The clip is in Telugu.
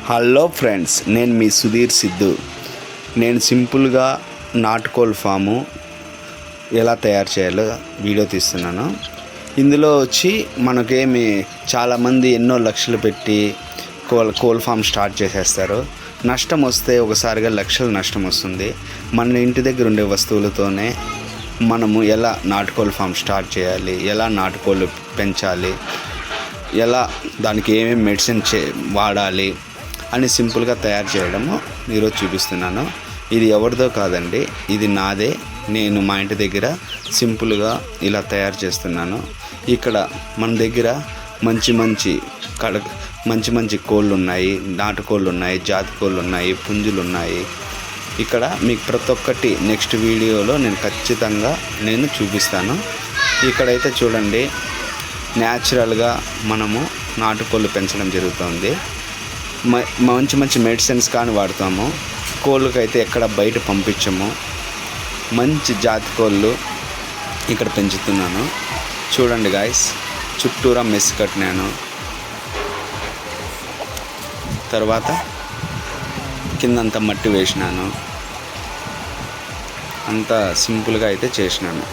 హలో ఫ్రెండ్స్, నేను మీ సుధీర్ సిద్ధు. నేను సింపుల్గా నాటుకోళ్ళ ఫాము ఎలా తయారు చేయాలో వీడియో తీస్తున్నాను. ఇందులో వచ్చి మనకేమి చాలామంది ఎన్నో లక్షలు పెట్టి కోళ్ళ ఫామ్ స్టార్ట్ చేసేస్తారు. నష్టం వస్తే ఒకసారిగా లక్షలు నష్టం వస్తుంది. మన ఇంటి దగ్గర ఉండే వస్తువులతోనే మనము ఎలా నాటుకోళ్ళ ఫామ్ స్టార్ట్ చేయాలి, ఎలా నాటుకోళ్ళు పెంచాలి, ఎలా దానికి ఏమేమి మెడిసిన్ వాడాలి అని సింపుల్గా తయారు చేయడము ఈరోజు చూపిస్తున్నాను. ఇది ఎవరిదో కాదండి, ఇది నాదే. నేను మా ఇంటి దగ్గర సింపుల్గా ఇలా తయారు చేస్తున్నాను. ఇక్కడ మన దగ్గర మంచి మంచి కోళ్ళు ఉన్నాయి, నాటుకోళ్ళు ఉన్నాయి, జాతి కోళ్ళు ఉన్నాయి, పుంజులు ఉన్నాయి. ఇక్కడ మీకు ప్రతి ఒక్కటి నెక్స్ట్ వీడియోలో నేను ఖచ్చితంగా చూపిస్తాను. ఇక్కడైతే చూడండి, న్యాచురల్గా మనము నాటుకోళ్ళు పెంచడం జరుగుతుంది. మంచి మెడిసిన్స్ కానీ వాడతాము. కోళ్ళకైతే ఎక్కడ బయట పంపించము. మంచి జాతి కోళ్ళు ఇక్కడ పెంచుతున్నాను. చూడండి గాయస్, చుట్టూరా మెస్ కట్టినాను. తర్వాత కిందంతా మట్టి వేసినాను. అంతా సింపుల్గా అయితే చేసినాను.